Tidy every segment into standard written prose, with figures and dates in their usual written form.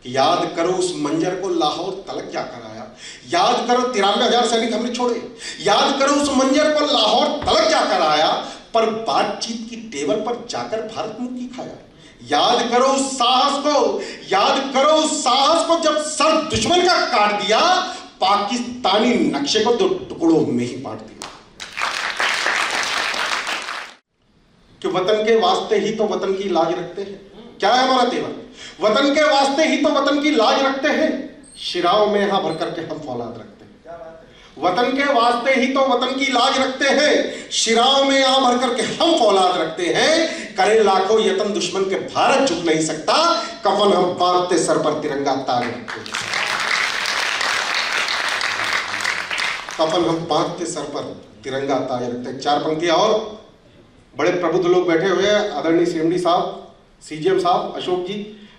कि याद करो उस मंजर को लाहौर तलक जाकर आया, याद करो 93,000 सैनिक हमने छोड़े, याद करो उस मंजर को लाहौर तलक जाकर आया, पर बातचीत की टेबल पर जाकर भारत मुक्ति खाया। याद करो उस साहस को, याद करो उस साहस को जब सर दुश्मन का काट दिया, पाकिस्तानी नक्शे को 2 टुकड़ों में ही बांट दिया। कि वतन के वास्ते ही तो वतन की लाज रखते हैं। क्या है हमारा तेवर? वतन के वास्ते ही तो वतन की लाज रखते हैं, शिराओं में यहां भर करके हम फौलाद रखते हैं। वतन के वास्ते ही तो वतन की लाज रखते हैं, शिराओं में यहां भर करके हम फौलाद रखते हैं। करे लाखों यतन दुश्मन के भारत झुक नहीं सकता, कफन हम बांधते सर पर तिरंगा ताज रखते हैं। कफन हम बांधते सर पर तिरंगा ताज रखते हैं। 4 पंक्तियां और बड़े प्रबुद्ध लोग बैठे हुए हैं, आदरणीय सीएमडी साहब, सीजीएम साहब, अशोक जी।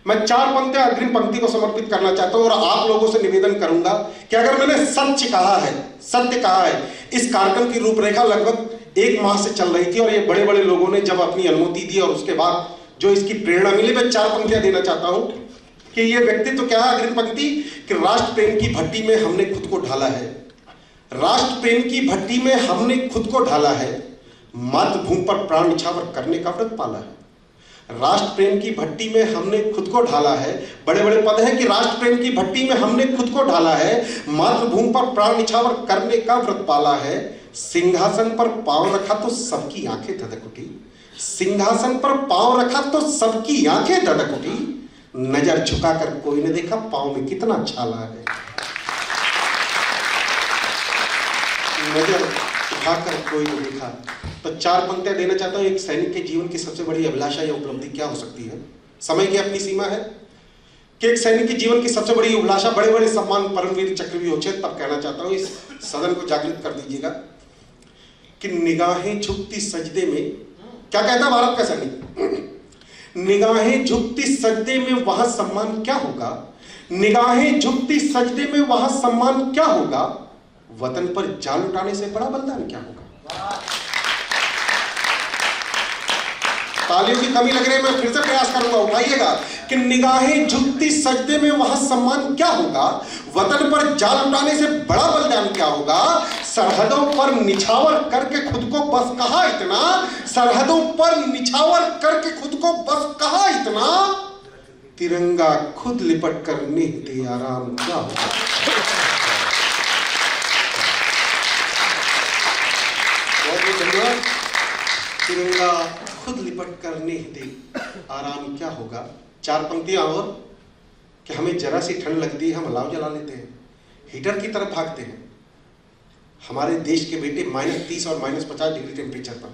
मैं 4 पंक्तियां अग्रिम पंक्ति को समर्पित करना चाहता हूं और आप लोगों से निवेदन करूंगा कि अगर मैंने सत्य कहा है, सत्य कहा है, इस कार्यक्रम की रूपरेखा लगभग 1 माह से चल रही थी और ये बड़े बड़े लोगों ने जब अपनी अनुमति दी और उसके बाद जो इसकी प्रेरणा मिली, मैं 4 पंक्तियां देना चाहता हूं कि ये व्यक्तित्व क्या है। अग्रिम पंक्ति कि राष्ट्र प्रेम की भट्टी में हमने खुद को ढाला है, राष्ट्र प्रेम की भट्टी में हमने खुद को ढाला है, मातृभूमि पर प्राण निछावर करने का व्रत पाला है। राष्ट्र प्रेम की भट्टी में हमने खुद को ढाला है, बड़े बड़े पद हैं कि राष्ट्र प्रेम की भट्टी में हमने खुद को ढाला है, मातृभूमि पर प्राण निछावर करने का व्रत पाला है। सिंहासन पर पांव रखा तो सबकी आंखें धधक उठी, सिंहासन पर पांव रखा तो सबकी आंखें धधक उठी, नजर झुकाकर कोई ने देखा पांव में कितना छाला है। नजर उठाकर कोई ने देखा। तो 4 पंक्तियां देना चाहता हूं। एक सैनिक के जीवन की सबसे बड़ी अभिलाषा या उपलब्धि क्या हो सकती है? समय की अपनी सीमा है कि एक सैनिक के जीवन की सबसे बड़ी अभिलाषा, बड़े बड़े सम्मान, परमवीर चक्र भी होचे, तब कहना चाहता हूं, इस सदन को जागृत कर दीजिएगा कि निगाहें झुकती सजदे में, क्या कहता भारत का सैनिक? निगाहें झुकती सजदे में वहां सम्मान क्या होगा, निगाहें झुकती सजदे में वहां सम्मान क्या होगा, वतन पर जान उठाने से बड़ा बलिदान क्या होगा। तालियों की कमी लग रही है, मैं फिर से प्रयास करूंगा, उठाइएगा कि निगाहें झुकती सजदे में वहां सम्मान क्या होगा, वतन पर जान उठाने से बड़ा बलिदान क्या होगा, सरहदों पर निछावर करके खुद को बस कहा इतना, सरहदों पर निछावर करके खुद को बस कहा इतना, तिरंगा खुद लिपट कर निहते आराम क्या होगा। तिरंगा खुद लिपट कर निहते आराम क्या होगा। 4 पंक्तियां और कि हमें जरा सी ठंड लगती है, हम अलाव जला लेते हैं, हीटर की तरफ भागते हैं। हमारे देश के बेटे -30 और -50 डिग्री टेम्परेचर पर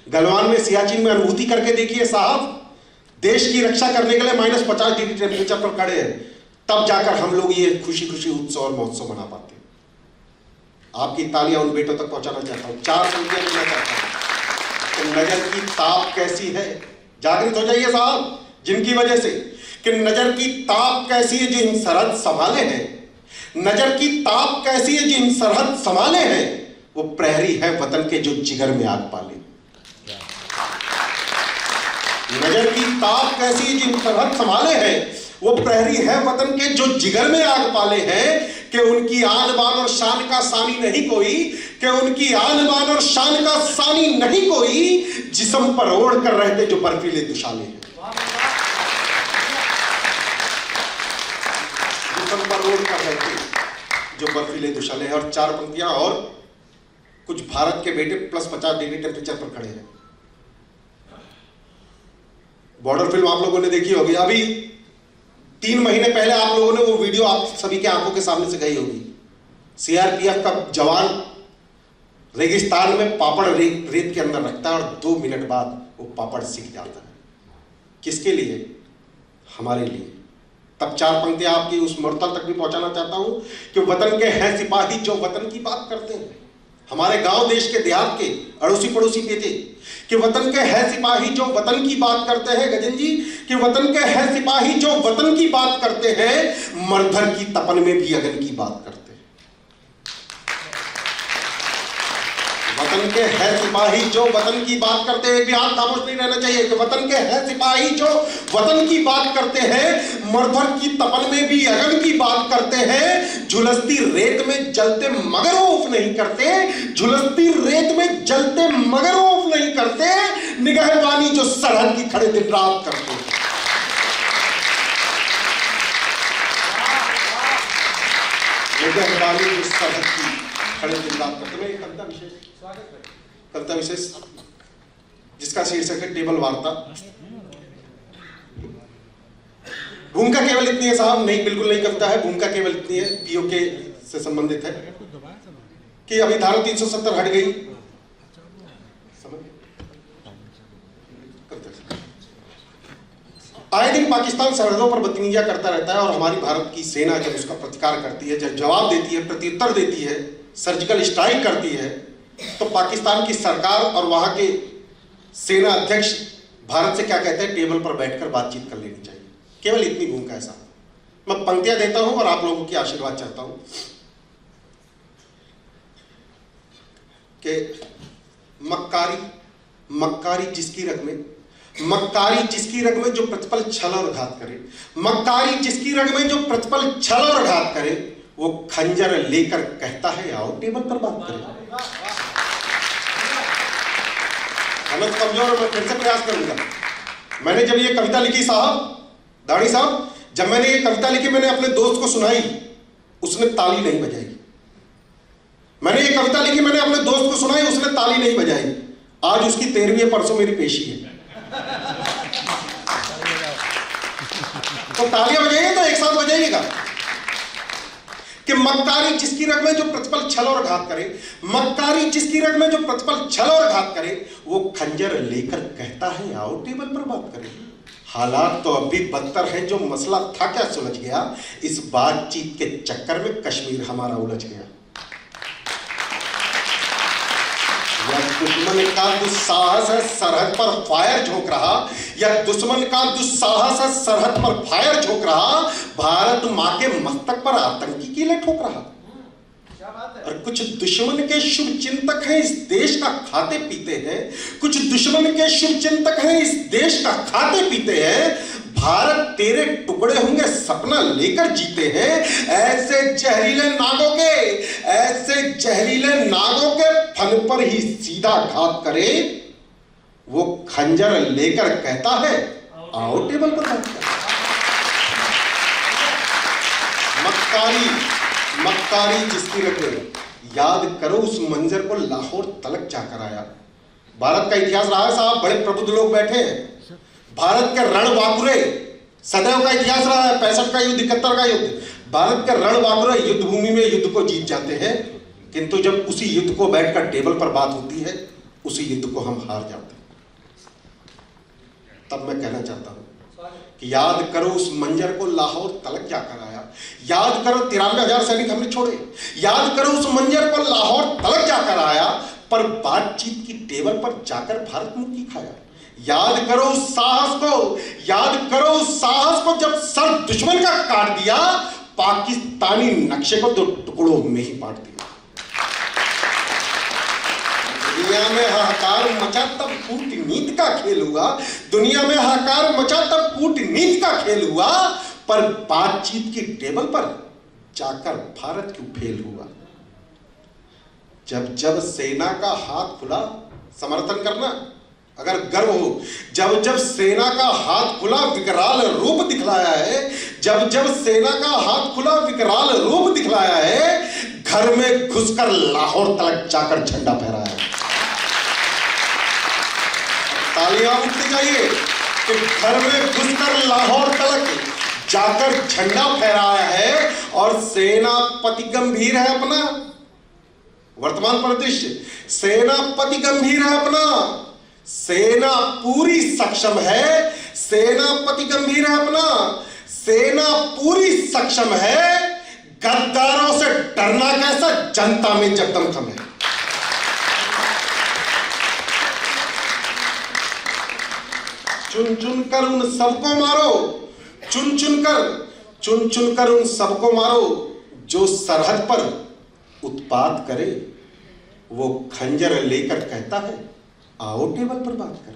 गलवान में, सियाचिन में अनुभूति करके देखिए साहब, देश की रक्षा करने के लिए -50 डिग्री टेम्परेचर पर खड़े हैं, तब जाकर हम लोग ये खुशी खुशी उत्सव और महोत्सव मना पाते हैं। आपकी तालियां उन बेटों तक पहुंचाना चाहता हूं। 4 पंक्तियां देना चाहता हूं। तो नजर की ताप कैसी है, जागृत हो जाइए साहब, जिनकी वजह से कि नजर की ताप कैसी है जो इन सरहद संभाले हैं, नजर की ताप कैसी है जो इन सरहद संभाले हैं, वो प्रहरी है वतन के जो जिगर में आग पाले। नजर की ताप कैसी है जो इन सरहद संभाले हैं, वो प्रहरी है वतन के जो जिगर में आग पाले हैं, कि उनकी आन बान और शान का सानी नहीं कोई, कि उनकी आन बान और शान का सानी नहीं कोई, जिस्म पर ओढ़ कर रहते जो बर्फीले दुशाले हैं, जिस्म पर ओढ़ कर रहते जो बर्फीले दुशाले हैं। और 4 पंक्तियां और, कुछ भारत के बेटे +50 डिग्री टेम्परेचर पर खड़े हैं। बॉर्डर फिल्म आप लोगों ने देखी होगी, अभी 3 महीने पहले आप लोगों ने वो वीडियो आप सभी के आंखों के सामने से गई होगी। सीआरपीएफ का जवान रेगिस्तान में पापड़ रेत के अंदर रखता है और 2 मिनट बाद वो पापड़ सीख जाता है। किसके लिए? हमारे लिए। तब 4 पंक्तियां आपकी उस मुर्तल तक भी पहुंचाना चाहता हूं कि वतन के हैं सिपाही जो वतन की बात करते हैं। हमारे गांव देश के देहात के अड़ोसी पड़ोसी के थे कि वतन के हैं सिपाही जो वतन की बात करते हैं, गजन जी, कि वतन के हैं सिपाही जो वतन की बात करते हैं, मरधर की तपन में भी अगन की बात करते हैं। वतन के है सिपाही जो वतन की बात करते हैं, एक भी हाथ खामोश नहीं रहना चाहिए कि वतन के है सिपाही जो वतन की बात करते हैं, मरभर की तपन में भी अगन की बात करते हैं, झुलसती रेत में जलते मगर औफ नहीं करते, झुलसती रेत में जलते मगर औफ नहीं करते, निगहबानी जो सरहद की खड़े दिन रात करते हैं। निगहबानी जो सरहद की खड़े दिन रात करते हैं। कविता विशेष जिसका शीर्षक है टेबल वार्ता। भूमिका केवल इतनी है साहब, नहीं बिल्कुल नहीं कविता है, भूमिका केवल इतनी है, पीओके से संबंधित है कि अभी धारा 370 हट गई। आए दिन पाकिस्तान सरहदों पर बदतमीजियां करता रहता है और हमारी भारत की सेना जब उसका प्रतिकार करती है, जब जवाब देती है, प्रत्युत्तर देती है, सर्जिकल स्ट्राइक करती है, तो पाकिस्तान की सरकार और वहां के सेना अध्यक्ष भारत से क्या कहते हैं, टेबल पर बैठकर बातचीत कर लेनी चाहिए। केवल इतनी भूमिका है साहब। मैं पंक्तियां देता हूं और आप लोगों की आशीर्वाद चाहता हूं कि मक्कारी जिसकी रग में, मक्कारी जिसकी रग में जो प्रतिपल छल और घात करे, मक्कारी जिसकी रग में जो प्रतिपल छल और घात करे, वो खंजर लेकर कहता है आओ टेबल पर बात करें। हालत कमजोर, मैं फिर से प्रयास करूंगा। मैंने जब ये कविता लिखी साहब, दाढ़ी साहब, जब मैंने ये कविता लिखी मैंने अपने दोस्त को सुनाई, उसने ताली नहीं बजाई। मैंने ये कविता लिखी, मैंने अपने दोस्त को सुनाई, उसने ताली नहीं बजाई। आज उसकी 13वीं परसों मेरी पेशी है। तो तालियां बजाइए तो एक साथ बजाइएगा कि मक्कारी जिसकी रग में जो प्रतिपल छल और घात करे, मक्कारी जिसकी रग में जो प्रतिपल छल और घात करे, वो खंजर लेकर कहता है आओ टेबल पर बात करें। हालात तो अभी बदतर हैं, जो मसला था क्या सुलझ गया, इस बातचीत के चक्कर में कश्मीर हमारा उलझ गया। या दुश्मन का दुस्साहस है सरहद पर फायर झोंक रहा, या दुश्मन का दुस्साहस है सरहद पर फायर झोंक रहा, भारत मां के मस्तक पर आतंकी कीले ठोक रहा। और कुछ दुश्मन के शुभ चिंतक हैं इस देश का खाते पीते हैं, कुछ दुश्मन के शुभ चिंतक हैं इस देश का खाते पीते हैं, भारत तेरे टुकड़े होंगे सपना लेकर जीते हैं। ऐसे जहरीले नागों के फन पर ही सीधा घात करे, वो खंजर लेकर कहता है आओ टेबल पर बात करें। मक्कारी जिसकी रगे, याद करो उस मंजर को लाहौर तलक जाकर आया। भारत का इतिहास रहा है साहब, बड़े प्रबुद्ध लोग बैठे हैं, भारत के रणबांकुरे सदैव का इतिहास रहा है। 65 का युद्ध, 71 का युद्ध, भारत के रणबांकुरे युद्ध भूमि में युद्ध को जीत जाते हैं, किंतु जब उसी युद्ध को बैठकर टेबल पर बात होती है, उसी युद्ध को हम हार जाते हैं। तब मैं कहना चाहता हूं कि याद करो उस मंजर को लाहौर तलक जाकर आया, याद करो 93,000 सैनिक हमने छोड़े, याद करो उस मंजर को लाहौर तलक जाकर आया, पर बातचीत की टेबल पर जाकर भारत मुक्ति खाया। याद करो उस साहस को, याद करो उस साहस को जब सर दुश्मन का काट दिया, पाकिस्तानी नक्शे को 2 टुकड़ों में ही बांट दिया। दुनिया में हाहाकार मचा तब कूटनीति का खेल हुआ, दुनिया में हाहाकार मचा तब कूटनीति का खेल हुआ, पर बातचीत की टेबल पर जाकर भारत क्यों फेल हुआ। जब जब सेना का हाथ खुला, समर्थन करना अगर गर्व हो, जब जब सेना का हाथ खुला विकराल रूप दिखलाया है, जब जब सेना का हाथ खुला विकराल रूप दिखलाया है, घर में घुसकर लाहौर तलक जाकर झंडा फहराया है। तालियां उठती जाइए कि घर में घुसकर लाहौर तलक जाकर झंडा फहराया है। और सेनापति गंभीर है अपना, वर्तमान परिदृश्य, सेनापति गंभीर है अपना, सेना पूरी सक्षम है, सेनापति गंभीर है अपना, सेना पूरी सक्षम है, गद्दारों से डरना कैसा जनता में जब दमखम है। चुन चुन कर उन सबको मारो, चुन चुन कर उन सबको मारो जो सरहद पर उत्पात करे, वो खंजर लेकर कहता है आओ टेबल पर बात कर।